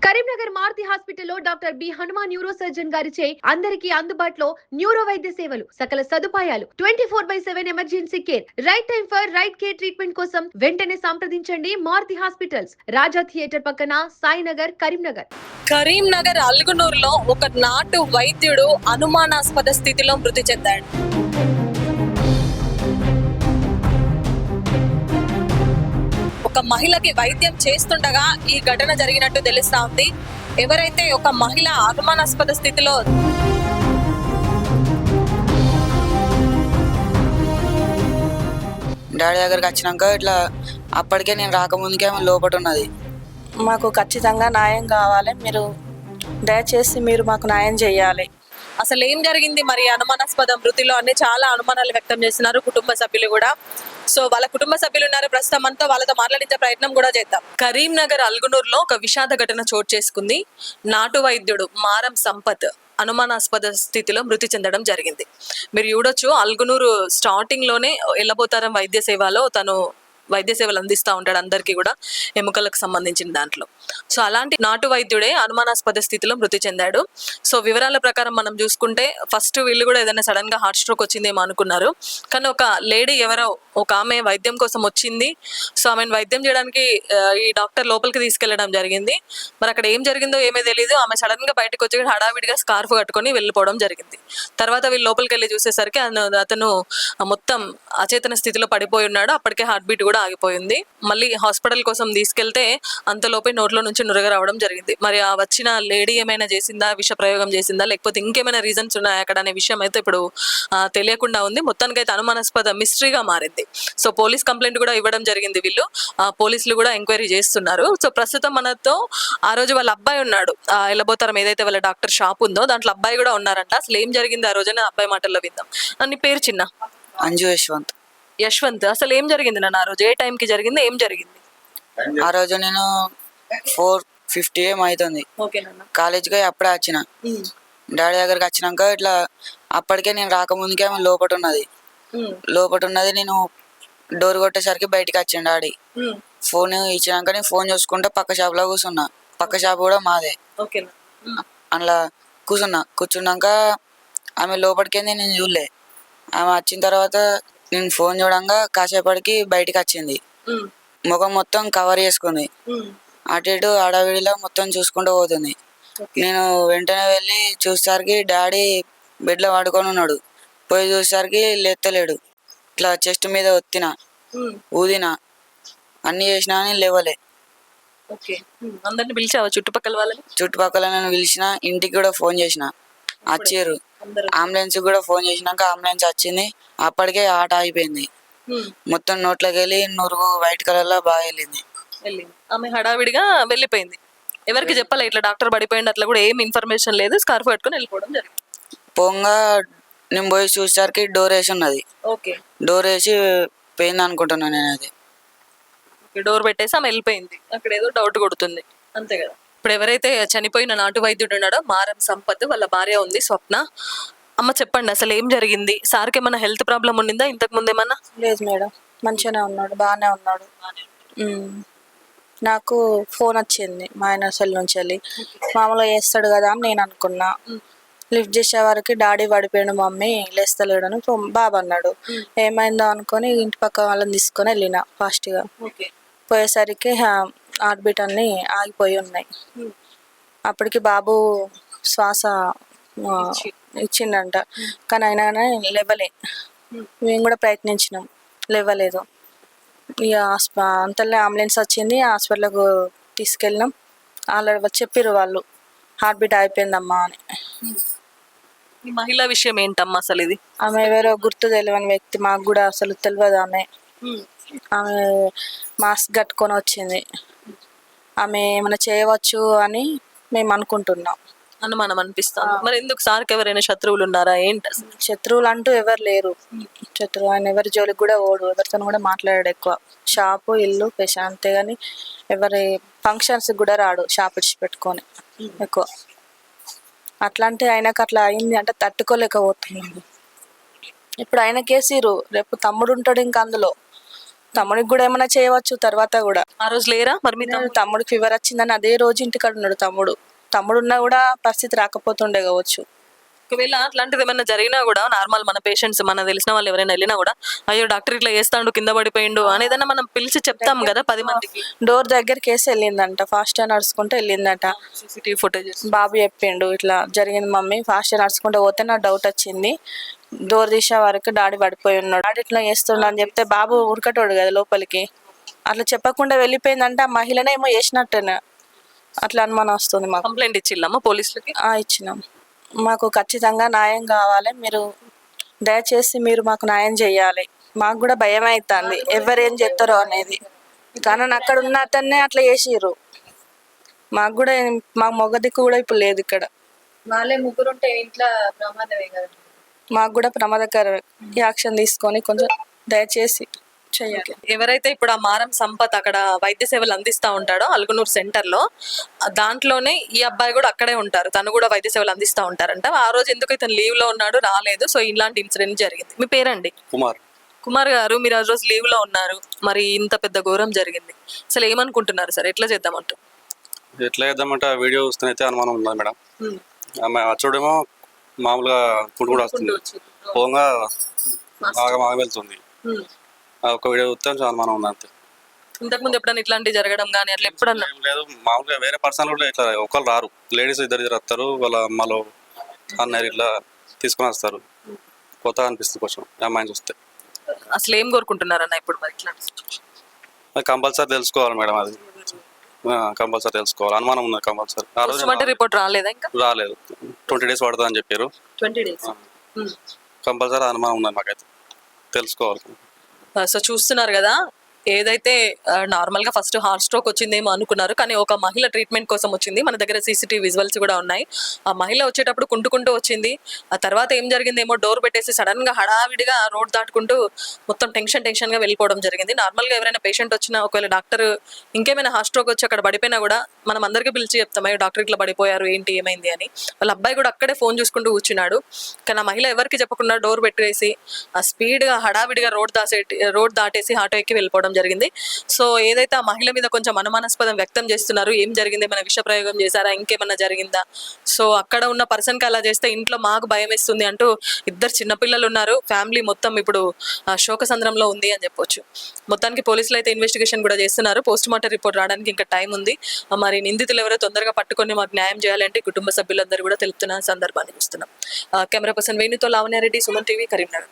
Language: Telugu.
కరీంనగర్ మారుతి హాస్పిటల్లో doctor B Hanuman neuro surgeon గారిచే అందరికీ అందుబాటులో న్యూరో వైద్య సేవలు, సకల సదుపాయాలు, 24/7 emergency care, right time for right care treatment కోసం వెంటనే సంప్రదించండి. మారుతి హాస్పిటల్స్, రాజా థియేటర్ పక్కన, సాయినగర్, కరీంనగర్. కరీంనగర్ అల్గునూరులో ఒక నాటు వైద్యుడు అనుమానాస్పద స్థితిలో మృతి చెందాడు. ఒక మహిళకి వైద్యం చేస్తుండగా ఈ ఘటన జరిగినట్టు తెలుస్తా ఉంది. ఎవరైతే ఒక మహిళ అనుమానాస్పద స్థితిలో డాడీ దగ్గరికి వచ్చినాక ఇట్లా అప్పటికే నేను రాకముందుకే లోపల ఉన్నది. మాకు ఖచ్చితంగా న్యాయం కావాలి. మీరు దయచేసి మీరు మాకు న్యాయం చేయాలి. అసలు ఏం జరిగింది మరి అనుమానాస్పద మృతిలో అని చాలా అనుమానాలు వ్యక్తం చేస్తున్నారు కుటుంబ సభ్యులు కూడా. సో వాళ్ళ కుటుంబ సభ్యులు ఉన్నారు ప్రస్తుతం, అంతా వాళ్ళతో మాట్లాడించే ప్రయత్నం కూడా చేద్దాం. కరీంనగర్ అల్గునూరులో ఒక విషాద ఘటన చోటు చేసుకుంది. నాటు వైద్యుడు మారం సంపత్ అనుమానాస్పద స్థితిలో మృతి చెందడం జరిగింది. మీరు చూడొచ్చు, అల్గునూరు స్టార్టింగ్ లోనే ఎల్లబోతారం వైద్య సేవలో తను వైద్య సేవలు అందిస్తూ ఉంటాడు అందరికీ కూడా, ఎముకలకు సంబంధించిన దాంట్లో. సో అలాంటి నాటు వైద్యుడే అనుమానాస్పద స్థితిలో మృతి చెందాడు. సో వివరాల ప్రకారం మనం చూసుకుంటే ఫస్ట్ వీళ్ళు కూడా ఏదైనా సడన్ గా హార్ట్ స్ట్రోక్ వచ్చిందేమో అనుకున్నారు. కానీ ఒక లేడీ ఎవరో ఒక ఆమె వైద్యం కోసం వచ్చింది. సో ఆమెను వైద్యం చేయడానికి ఈ డాక్టర్ లోపలికి తీసుకెళ్లడం జరిగింది. మరి అక్కడ ఏం జరిగిందో ఏమీ తెలియదు. ఆమె సడన్ గా బయటకు వచ్చి హడావిడిగా స్కార్ఫ్ కట్టుకొని వెళ్ళిపోవడం జరిగింది. తర్వాత వీళ్ళు లోపలికి వెళ్ళి చూసేసరికి అతను మొత్తం అచేతన స్థితిలో పడిపోయి ఉన్నాడు. అప్పటికే హార్ట్ బీట్ కూడా ఆగిపోయింది. మళ్ళీ హాస్పిటల్ కోసం తీసుకెళ్తే అంతలోపే నోట్లో నుంచి నురగ రావడం జరిగింది. మరి ఆ వచ్చిన లేడీ ఏమైనా చేసిందా, విష ప్రయోగం చేసిందా, లేకపోతే ఇంకేమైనా రీజన్స్ ఉన్నాయా అక్కడ అనే విషయం అయితే ఇప్పుడు తెలియకుండా ఉంది. మొత్తానికి అయితే అనుమానాస్పద మిస్టరీగా మారింది. సో పోలీస్ కంప్లైంట్ కూడా ఇవ్వడం జరిగింది. వీళ్ళు పోలీసులు కూడా ఎంక్వైరీ చేస్తున్నారు. సో ప్రస్తుతం మనతో ఆ రోజు వాళ్ళ అబ్బాయి ఉన్నాడు. ఎల్లబోతారం ఏదైతే వాళ్ళ డాక్టర్ షాప్ ఉందో దాంట్లో అబ్బాయి కూడా ఉన్నారంట. అసలు ఏం జరిగింది ఆ రోజున అబ్బాయి మాటల్లో విందాం. నీ పేరు చిన్న? అంజు యశ్వంత్. యశ్వంత్, అసలు ఏం జరిగింది నాన్న ఆ రోజు? ఏ టైంకి జరిగింది, ఏం జరిగింది? ఆ రోజు నేను 4:50 అవుతుంది. కాలేజ్కి అప్పుడే వచ్చిన. డాడీ దగ్గరికి వచ్చినాక ఇట్లా అప్పటికే నేను రాకముందుకే లోపల ఉన్నది. నేను డోర్ కొట్టేసరికి బయటకు వచ్చిండు డాడీ. ఫోన్ ఇచ్చినాక నేను ఫోన్ చూసుకుంటే పక్క షాప్లో కూర్చున్నా. పక్క షాప్ కూడా మాదే. అందులో కూర్చున్నాక ఆమె లోపలికి నేను చూడలే. ఆమె వచ్చిన తర్వాత నేను ఫోన్ చూడంగా కాసేపటికి బయటకు వచ్చింది. ముఖం మొత్తం కవర్ చేసుకుంది. అటు ఇటు ఆడవిడిలో మొత్తం చూసుకుంటూ పోతుంది. నేను వెంటనే వెళ్ళి చూసేసరికి డాడీ బెడ్లో పడుకొని ఉన్నాడు. పోయి చూసేసరికి లేత్తలేడు. ఇట్లా చెస్ట్ మీద ఊదిన అన్ని చేసినా అని లేవలే. అందరిని పిలిచావా చుట్టుపక్కల నేను పిలిచిన, ఇంటికి కూడా ఫోన్ చేసిన, వచ్చారు. అంబులెన్స్ కూడా ఫోన్ చేసినాక అంబులెన్స్ వచ్చింది. అప్పటికే ఆట అయిపోయింది. మొత్తం నోట్లోకి వెళ్ళి నురుగు వైట్ కలర్ లో బాగా వెళ్ళింది. ఆమె హడావిడిగా వెళ్ళిపోయింది. ఎవరికి చెప్పాలి ఇట్లా డాక్టర్ పడిపోయింది అట్లా కూడా ఏం ఇన్ఫర్మేషన్ లేదు. స్కార్ఫ్ కట్టుకొని వెళ్ళిపోవడం జరిగింది. పోగా నేను పోయి చూసేసరికి డోర్ వేసి ఉన్నది. డోర్ వేసి పోయింది అనుకుంటున్నాను నేను. అది డోర్ పెట్టేసి ఆమె వెళ్ళిపోయింది. అక్కడ ఏదో డౌట్ కొడుతుంది, అంతే కదా. ఇప్పుడు ఎవరైతే చనిపోయిన నాటు వైద్యుడు ఉన్నాడో మారం సంపత్, వాళ్ళ భార్య ఉంది స్వప్న. అమ్మ చెప్పండి, అసలు ఏం జరిగింది? సార్కి ఏమైనా హెల్త్ ప్రాబ్లం ఉండిందా ఇంతకు ముందు ఏమన్నా? లేదు మేడం, మంచిగానే ఉన్నాడు, బాగానే ఉన్నాడు. నాకు ఫోన్ వచ్చింది మా ఆయన సెల్ నుంచి వెళ్ళి. మామూలుగా చేస్తాడు కదా అని నేను అనుకున్నా. లిఫ్ట్ చేసే వరకు డాడీ పడిపోయాడు, మమ్మీ లేస్తలేడని బాబు అన్నాడు. ఏమైందో అనుకొని ఇంటి పక్క వాళ్ళని తీసుకొని వెళ్ళిన ఫాస్ట్గా. పోయేసరికి హార్ట్ బీట్ అన్ని ఆగిపోయి ఉన్నాయి. అప్పటికి బాబు శ్వాస ఇచ్చిండంట, కానీ అయినా లేవలే. మేము కూడా ప్రయత్నించినాం, లేవలేదు. ఇక అంతలో అంబులెన్స్ వచ్చింది, హాస్పిటల్కు తీసుకెళ్ళినాం. ఆల్రెడీ చెప్పారు వాళ్ళు హార్ట్ బీట్ అయిపోయిందమ్మా అని. ఈ మహిళ విషయం ఏంటమ్మా అసలు? ఇది ఆమె ఎవరో గుర్తు తెలియని వ్యక్తి, మాకు కూడా అసలు తెలియదు. ఆమె మాస్క్ కట్టుకొని వచ్చింది. ఆమె ఏమైనా చేయవచ్చు అని మేము అనుకుంటున్నాం. అనుమానం అనిపిస్తాం. మరి ఎందుకు? సార్కి ఎవరైనా శత్రువులు ఉన్నారా ఏంటి? శత్రువులు అంటూ ఎవరు లేరు. ఆయన ఎవరి జోలికి కూడా ఓడు, ఎవరితో కూడా మాట్లాడాడు. ఎక్కువ షాపు ఇల్లు పేష అంతేగాని ఎవరి ఫంక్షన్స్ కూడా రాడు షాప్ ఇచ్చి పెట్టుకొని ఎక్కువ. అట్లాంటి ఆయనకు అట్లా అయింది అంటే తట్టుకోలేకపోతున్నాడు. ఇప్పుడు ఆయన కేసీరు, రేపు తమ్ముడు ఉంటాడు ఇంకా అందులో. తమ్ముడికి కూడా ఏమైనా చేయవచ్చు తర్వాత కూడా. ఆ రోజు లేరా మరి మీ తమ్ముడికి ఫీవర్ వచ్చిందని అదే రోజు ఇంటికాడ ఉన్నాడు తమ్ముడు ఉన్నా కూడా పరిస్థితి రాకపోతుండే కావచ్చు. ఒకవేళ అట్లాంటిది ఏమైనా జరిగినా కూడా నార్మల్ మన పేషెంట్స్ మన తెలిసిన వాళ్ళు ఎవరైనా వెళ్ళినా కూడా అయ్యో డాక్టర్ ఇట్లా చేస్తాడు కింద పడిపోయిండు అనేదన్నా మనం పిలిచి చెప్తాం కదా 10 మందికి. డోర్ దగ్గరికి వేసి వెళ్ళిందంట, ఫాస్ట్ నడుచుకుంటూ వెళ్ళిందట. సీసీటీవీ ఫుటేజెస్ బాబు చెప్పిండు ఇట్లా జరిగింది మమ్మీ, ఫాస్ట్ నడుచుకుంటూ పోతే నాకు డౌట్ వచ్చింది, డోర్ తీసే వరకు డాడీ పడిపోయి ఉన్నాడు, డాడీ ఇట్లా చేస్తుండ అని చెప్తే బాబు ఉరకటోడు కదా లోపలికి, అట్లా చెప్పకుండా వెళ్ళిపోయిందంటే ఆ మహిళనే ఏమో చేసినట్టేనా అట్లా అనుమానం వస్తుంది మాకు. కంప్లైంట్ ఇచ్చిల్లమ్మా పోలీసులకి? ఇచ్చినాం. మాకు ఖచ్చితంగా న్యాయం కావాలి, మీరు దయచేసి మీరు మాకు న్యాయం చేయాలి. మాకు కూడా భయం అవుతుంది ఎవరేం చేస్తారో అనేది, కానీ అక్కడ ఉన్న అతన్నే అట్లా చేసిర్రు. మాకు కూడా మా మొగ దిక్కు కూడా ఇప్పుడు లేదు ఇక్కడ. వాళ్ళే ముగ్గురు ఉంటే ఇంట్లో ప్రమాదమే కదా. మాకు కూడా ప్రమాదకర యాక్షన్ తీసుకొని కొంచెం దయచేసి చెయ్యాలి. ఎవరైతే ఇప్పుడు ఆ మారం సంపత్ అక్కడ వైద్య సేవలు అందిస్తా ఉంటాడో అల్గునూరు సెంటర్ లో, దాంట్లోనే ఈ అబ్బాయి కూడా అక్కడే ఉంటారు, తను కూడా వైద్య సేవలు అందిస్తా ఉంటారంట. ఆ రోజు ఎందుకు ఇతను లీవ్ లో ఉన్నాడు, రాలేదు. సో ఇలాంటి ఇన్సిడెంట్ జరిగింది. మీ పేరండి? కుమార్ గారు, మీరు ఆ రోజు లీవ్ లో ఉన్నారు, మరి ఇంత పెద్ద ఘోరం జరిగింది, అసలు ఏమనుకుంటున్నారు సార్? ఎట్లా చేద్దామంటే ఆ వీడియో చూస్తే అనుమానం ఉంది మేడం. చూడేమో మామూలుగా పుండు కూడా వస్తుంది, పోగా బాగా వెళ్తుంది. ఒక వీడియో చూస్తే అనుమానం ఉంది అంతే. ఇంతకుముందు ఎప్పుడన్నా ఇట్లాంటి జరగడం కానీ అట్లా ఎప్పుడన్నా లేదు. మామూలుగా వేరే పర్సన్ కూడా ఇట్లా ఒకళ్ళు రారు, లేడీస్ ఇద్దరు వస్తారు, వాళ్ళ అమ్మలో అన్నయ్య ఇట్లా తీసుకొని వస్తారు. కొత్తగా అనిపిస్తుంది కొంచెం అమ్మాయిని చూస్తే. అసలు ఏం కోరుకుంటున్నారన్న ఇప్పుడు మరి ఇట్లా? అది కంపల్సరీ తెలుసుకోవాలి మేడం, అది కంపల్సరీ తెలుసుకోవాలి. అనుమానం ఉంది కంపల్సరీ. ఆ రోజు రిపోర్ట్ రాలేదా? ఇంకా రాలేదు, 20 days పడుతుంది అని చెప్పారు. 20 days కంపల్సరీ అనుమానం ఉంది మాకైతే, తెలుసుకోవాలి. సో చూస్తున్నారు కదా, ఏదైతే నార్మల్ గా ఫస్ట్ హార్ట్ స్ట్రోక్ వచ్చిందేమో అనుకున్నారు, కానీ ఒక మహిళ ట్రీట్మెంట్ కోసం వచ్చింది. మన దగ్గర సీసీటీవీ విజువల్స్ కూడా ఉన్నాయి. ఆ మహిళ వచ్చేటప్పుడు కుంటుకుంటూ వచ్చింది. ఆ తర్వాత ఏం జరిగిందేమో, డోర్ పెట్టేసి సడన్ గా హడావిడిగా రోడ్ దాటుకుంటూ మొత్తం టెన్షన్ గా వెళ్ళిపోవడం జరిగింది. నార్మల్ గా ఎవరైనా పేషెంట్ వచ్చినా, ఒకవేళ డాక్టర్ ఇంకేమైనా హార్ట్ స్ట్రోక్ వచ్చి అక్కడ పడిపోయినా కూడా మనం అందరికీ పిలిచి చెప్తాం, డాక్టర్ ఇట్లా పడిపోయారు, ఏంటి ఏమైంది అని. వాళ్ళ అబ్బాయి కూడా అక్కడే ఫోన్ చూసుకుంటూ కూర్చున్నాడు. కానీ ఆ మహిళ ఎవరికి చెప్పకుండా డోర్ పెట్టేసి ఆ స్పీడ్ గా హడావిడిగా రోడ్ దాటేసి ఆటో ఎక్కి వెళ్ళిపోవడం జరిగింది. సో ఏదైతే ఆ మహిళ మీద కొంచెం అనుమానాస్పదం వ్యక్తం చేస్తున్నారు, ఏం జరిగింది, మన విష ప్రయోగం చేశారా, ఇంకేమన్నా జరిగిందా, సో అక్కడ ఉన్న పర్సన్ కి అలా చేస్తే ఇంట్లో మాకు భయం వేస్తుంది అంటూ 2 చిన్నపిల్లలు ఉన్నారు, ఫ్యామిలీ మొత్తం ఇప్పుడు శోకసంద్రంలో ఉంది అని చెప్పొచ్చు. మొత్తానికి పోలీసులు అయితే ఇన్వెస్టిగేషన్ కూడా చేస్తున్నారు. పోస్ట్ మార్టం రిపోర్ట్ రావడానికి ఇంకా టైం ఉంది. మరి నిందితులు ఎవరో తొందరగా పట్టుకొని మాకు న్యాయం చేయాలంటే కుటుంబ సభ్యులందరూ కూడా తెలుపుతున్న సందర్భాన్ని చూస్తున్నాం. Camera person వేణుతో Lavanya Reddy, Suman TV, Karimnagar.